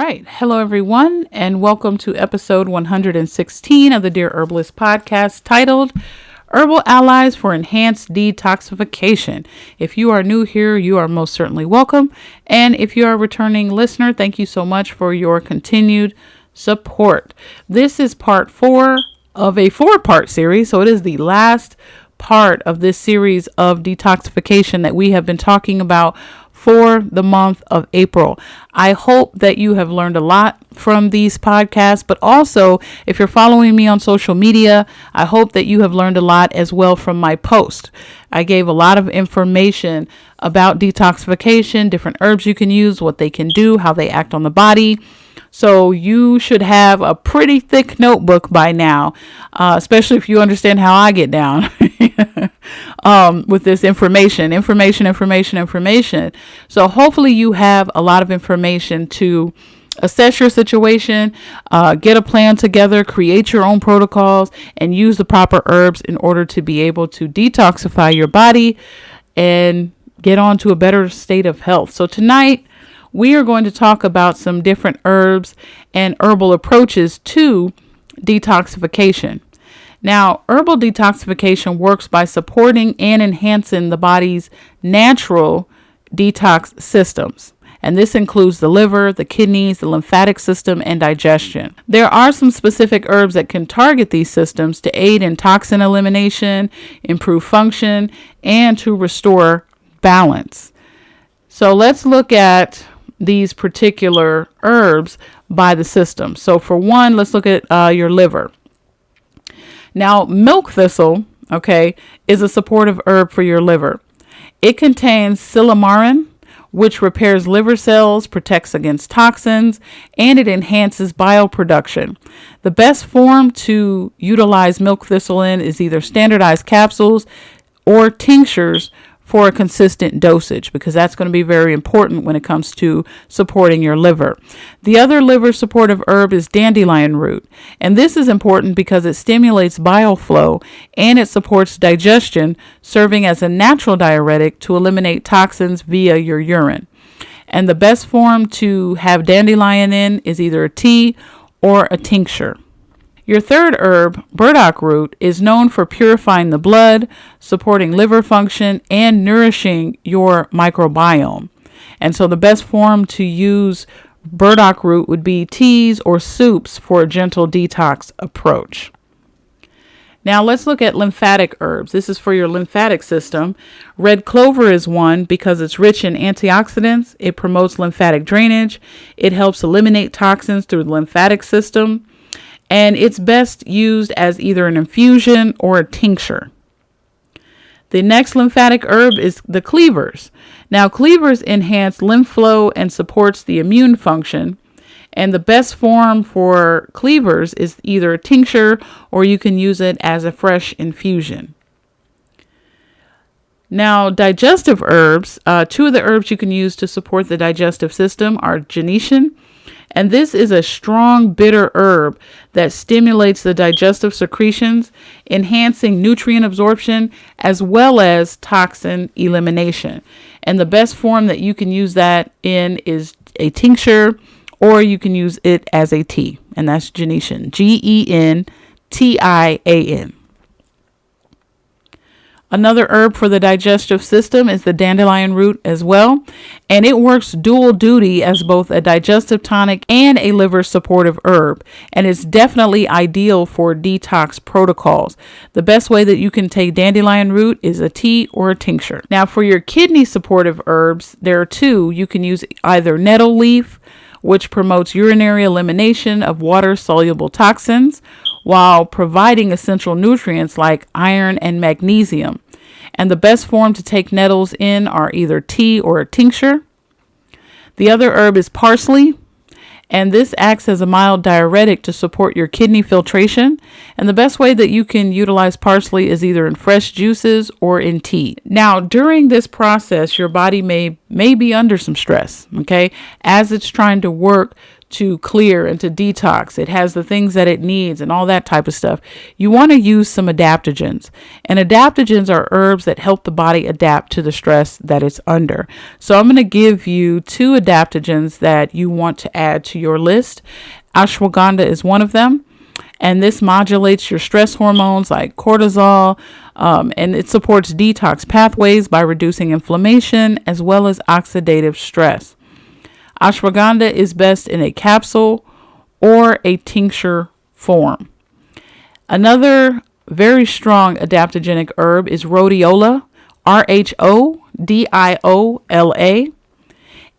right. Hello, everyone, and welcome to episode 116 of the Dear Herbalist podcast titled Herbal Allies for Enhanced Detoxification. If you are new here, you are most certainly welcome. And if you are a returning listener, thank you so much for your continued support. This is part 4 of a 4-part series, so it is the last part of this series of detoxification that we have been talking about for the month of April. I hope that you have learned a lot from these podcasts, but also if you're following me on social media, I hope that you have learned a lot as well from my post. I gave a lot of information about detoxification, different herbs you can use, what they can do, how they act on the body. So you should have a pretty thick notebook by now, especially if you understand how I get down with this information. So hopefully you have a lot of information to assess your situation, get a plan together, create your own protocols, and use the proper herbs in order to be able to detoxify your body and get on to a better state of health. So tonight, we are going to talk about some different herbs and herbal approaches to detoxification. Now, herbal detoxification works by supporting and enhancing the body's natural detox systems. And this includes the liver, the kidneys, the lymphatic system, and digestion. There are some specific herbs that can target these systems to aid in toxin elimination, improve function, and to restore balance. So let's look at these particular herbs by the system. So for one, let's look at your liver. Now, milk thistle, is a supportive herb for your liver. It contains silymarin, which repairs liver cells, protects against toxins, and it enhances bile production. The best form to utilize milk thistle in is either standardized capsules or tinctures for a consistent dosage, because that's going to be very important when it comes to supporting your liver. The other liver supportive herb is dandelion root, and this is important because it stimulates bile flow and it supports digestion, serving as a natural diuretic to eliminate toxins via your urine. And the best form to have dandelion in is either a tea or a tincture. Your third herb, burdock root, is known for purifying the blood, supporting liver function, and nourishing your microbiome. And so the best form to use burdock root would be teas or soups for a gentle detox approach. Now let's look at lymphatic herbs. This is for your lymphatic system. Red clover is one because it's rich in antioxidants. It promotes lymphatic drainage. It helps eliminate toxins through the lymphatic system. And it's best used as either an infusion or a tincture. The next lymphatic herb is the cleavers. Now, cleavers enhance lymph flow and supports the immune function. And the best form for cleavers is either a tincture or you can use it as a fresh infusion. Now, digestive herbs, 2 of the herbs you can use to support the digestive system are gentian. And this is a strong, bitter herb that stimulates the digestive secretions, enhancing nutrient absorption as well as toxin elimination. And the best form that you can use that in is a tincture, or you can use it as a tea. And that's gentian, Gentian. Another herb for the digestive system is the dandelion root as well, and it works dual duty as both a digestive tonic and a liver supportive herb, and it's definitely ideal for detox protocols. The best way that you can take dandelion root is a tea or a tincture. Now for your kidney supportive herbs, there are 2. You can use either nettle leaf, which promotes urinary elimination of water-soluble toxins, while providing essential nutrients like iron and magnesium. And the best form to take nettles in are either tea or a tincture. The other herb is parsley, and this acts as a mild diuretic to support your kidney filtration. And the best way that you can utilize parsley is either in fresh juices or in tea. Now, during this process, your body may be under some stress, as it's trying to work to clear and to detox. It has the things that it needs and all that type of stuff. You want to use some adaptogens. And adaptogens are herbs that help the body adapt to the stress that it's under. So I'm going to give you 2 adaptogens that you want to add to your list. Ashwagandha is one of them. And this modulates your stress hormones like cortisol, and it supports detox pathways by reducing inflammation as well as oxidative stress. Ashwagandha is best in a capsule or a tincture form. Another very strong adaptogenic herb is rhodiola, Rhodiola.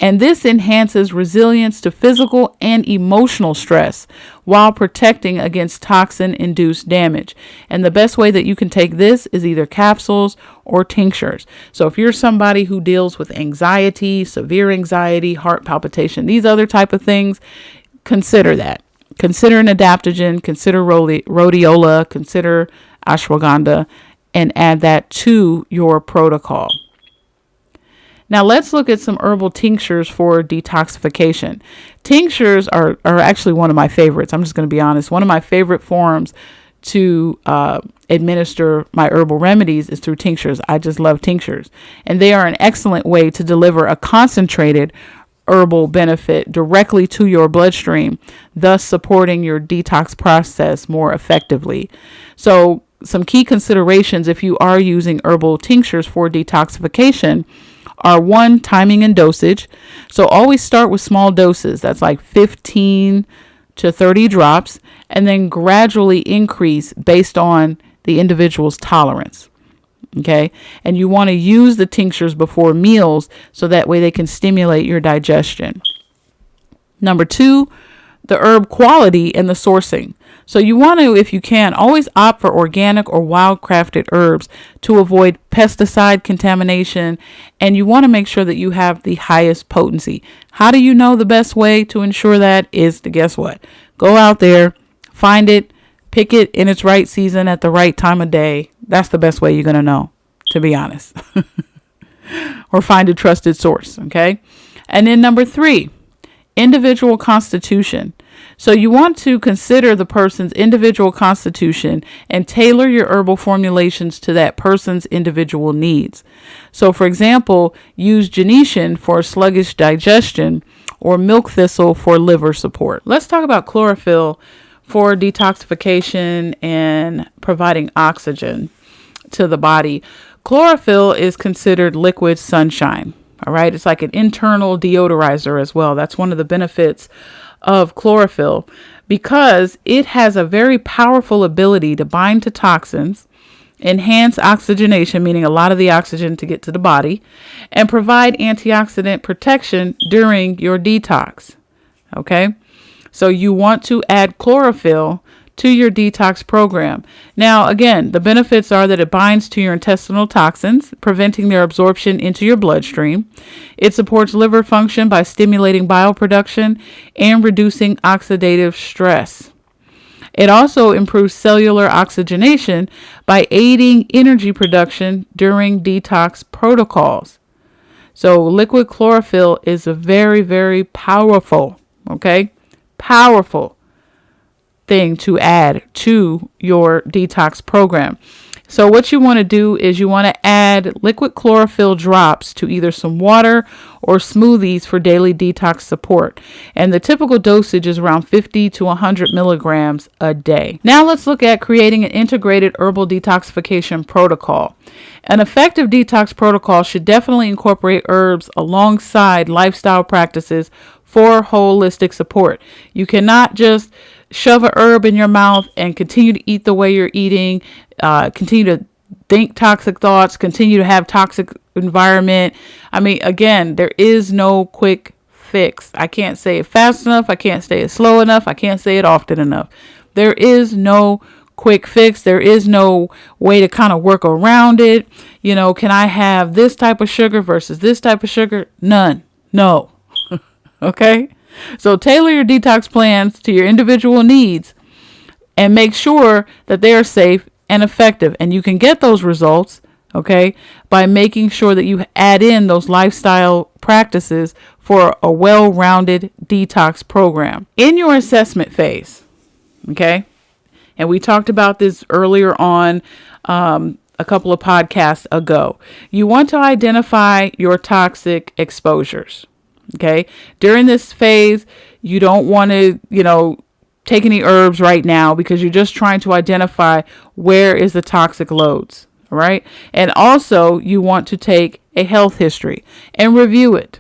And this enhances resilience to physical and emotional stress while protecting against toxin-induced damage. And the best way that you can take this is either capsules or tinctures. So if you're somebody who deals with anxiety, severe anxiety, heart palpitation, these other type of things, consider that. Consider an adaptogen, consider rhodiola, consider ashwagandha, and add that to your protocol. Now let's look at some herbal tinctures for detoxification. Tinctures are actually one of my favorites. I'm just going to be honest. One of my favorite forms to administer my herbal remedies is through tinctures. I just love tinctures. And they are an excellent way to deliver a concentrated herbal benefit directly to your bloodstream, thus supporting your detox process more effectively. So some key considerations if you are using herbal tinctures for detoxification are 1, timing and dosage. So always start with small doses. That's like 15 to 30 drops, and then gradually increase based on the individual's tolerance. Okay. And you want to use the tinctures before meals so that way they can stimulate your digestion. Number 2, the herb quality and the sourcing. So you want to, if you can, always opt for organic or wild-crafted herbs to avoid pesticide contamination, and you want to make sure that you have the highest potency. How do you know the best way to ensure that is to, guess what? Go out there, find it, pick it in its right season at the right time of day. That's the best way you're going to know, to be honest. Or find a trusted source, okay? And then number 3, individual constitution. So you want to consider the person's individual constitution and tailor your herbal formulations to that person's individual needs. So for example, use gentian for sluggish digestion or milk thistle for liver support. Let's talk about chlorophyll for detoxification and providing oxygen to the body. Chlorophyll is considered liquid sunshine. All right. It's like an internal deodorizer as well. That's one of the benefits of chlorophyll because it has a very powerful ability to bind to toxins, enhance oxygenation, meaning a lot of the oxygen to get to the body, and provide antioxidant protection during your detox. Okay. So you want to add chlorophyll to your detox program. Now, again, the benefits are that it binds to your intestinal toxins, preventing their absorption into your bloodstream. It supports liver function by stimulating bile production and reducing oxidative stress. It also improves cellular oxygenation by aiding energy production during detox protocols. So liquid chlorophyll is a very, very powerful, powerful thing to add to your detox program. So what you want to do is you want to add liquid chlorophyll drops to either some water or smoothies for daily detox support. And the typical dosage is around 50 to 100 milligrams a day. Now let's look at creating an integrated herbal detoxification protocol. An effective detox protocol should definitely incorporate herbs alongside lifestyle practices for holistic support. You cannot just shove a herb in your mouth and continue to eat the way you're eating, continue to think toxic thoughts, continue to have toxic environment. I mean, again, there is no quick fix. I can't say it fast enough. I can't say it slow enough. I can't say it often enough. There is no quick fix. There is no way to kind of work around it. You know, can I have this type of sugar versus this type of sugar? None. No. Okay. So tailor your detox plans to your individual needs and make sure that they are safe and effective. And you can get those results, by making sure that you add in those lifestyle practices for a well-rounded detox program. In your assessment phase, okay, and we talked about this earlier on a couple of podcasts ago, you want to identify your toxic exposures. Okay. During this phase, you don't want to, take any herbs right now because you're just trying to identify where is the toxic loads. All right. And also you want to take a health history and review it.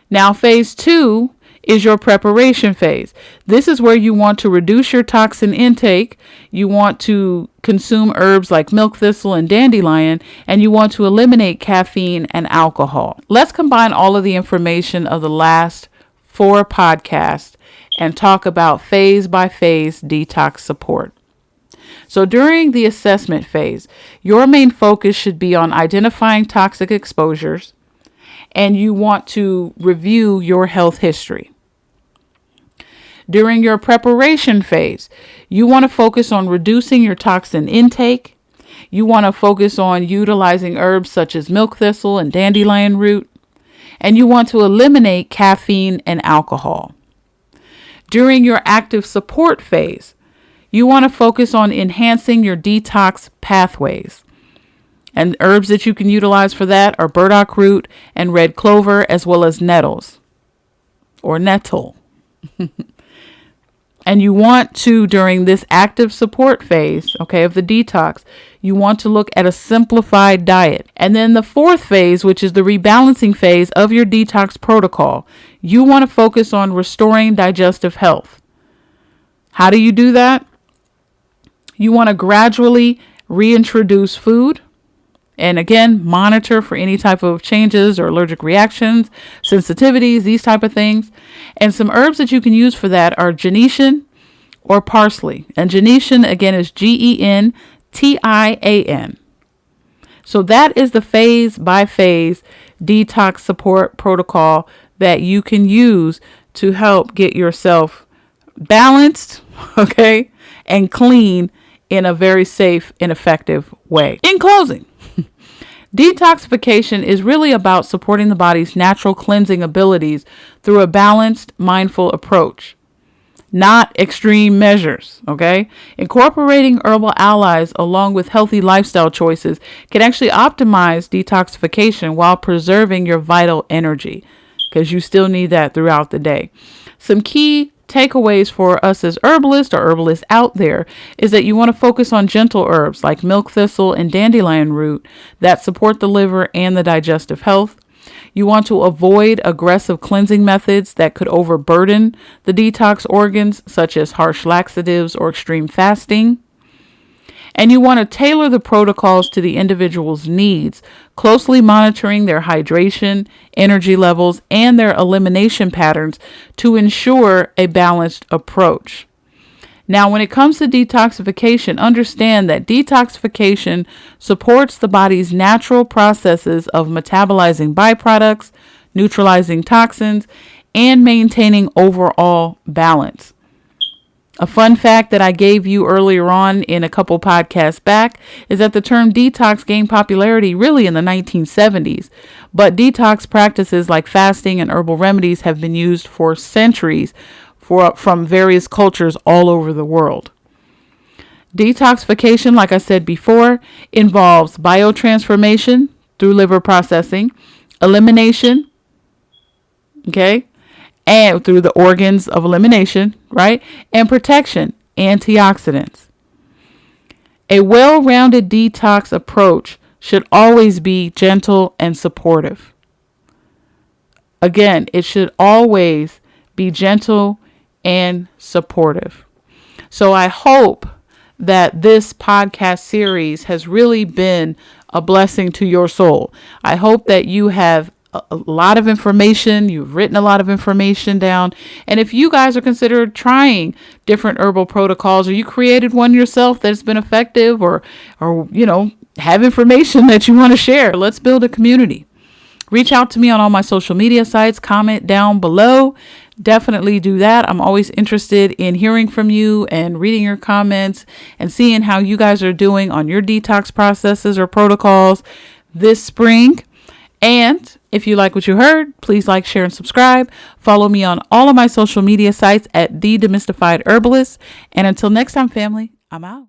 Now, phase 2 is your preparation phase. This is where you want to reduce your toxin intake. You want to consume herbs like milk thistle and dandelion, and you want to eliminate caffeine and alcohol. Let's combine all of the information of the last 4 podcasts and talk about phase by phase detox support. So during the assessment phase, your main focus should be on identifying toxic exposures, and you want to review your health history. During your preparation phase, you want to focus on reducing your toxin intake. You want to focus on utilizing herbs such as milk thistle and dandelion root. And you want to eliminate caffeine and alcohol. During your active support phase, you want to focus on enhancing your detox pathways. And herbs that you can utilize for that are burdock root and red clover, as well as nettles or nettle. And you want to, during this active support phase, of the detox, you want to look at a simplified diet. And then the 4th phase, which is the rebalancing phase of your detox protocol, you want to focus on restoring digestive health. How do you do that? You want to gradually reintroduce food. And again, monitor for any type of changes or allergic reactions, sensitivities, these type of things. And some herbs that you can use for that are gentian or parsley. And gentian, again, is Gentian. So that is the phase by phase detox support protocol that you can use to help get yourself balanced, and clean in a very safe and effective way. In closing, detoxification is really about supporting the body's natural cleansing abilities through a balanced, mindful approach, not extreme measures. Incorporating herbal allies along with healthy lifestyle choices can actually optimize detoxification while preserving your vital energy, because you still need that throughout the day. Some key takeaways for us as herbalists or herbalists out there is that you want to focus on gentle herbs like milk thistle and dandelion root that support the liver and the digestive health. You want to avoid aggressive cleansing methods that could overburden the detox organs, such as harsh laxatives or extreme fasting. And you want to tailor the protocols to the individual's needs, closely monitoring their hydration, energy levels, and their elimination patterns to ensure a balanced approach. Now, when it comes to detoxification, understand that detoxification supports the body's natural processes of metabolizing byproducts, neutralizing toxins, and maintaining overall balance. A fun fact that I gave you earlier on in a couple podcasts back is that the term detox gained popularity really in the 1970s, but detox practices like fasting and herbal remedies have been used for centuries from various cultures all over the world. Detoxification, like I said before, involves biotransformation through liver processing, elimination, and through the organs of elimination, right? And protection, antioxidants. A well-rounded detox approach should always be gentle and supportive. Again, it should always be gentle and supportive. So I hope that this podcast series has really been a blessing to your soul. I hope that you have a lot of information. You've written a lot of information down. And if you guys are considered trying different herbal protocols, or you created one yourself that's been effective, or have information that you want to share, let's build a community. Reach out to me on all my social media sites, comment down below. Definitely do that. I'm always interested in hearing from you and reading your comments and seeing how you guys are doing on your detox processes or protocols this spring. And If you like what you heard, please like, share, and subscribe. Follow me on all of my social media sites at The Demystified Herbalist. And until next time, family, I'm out.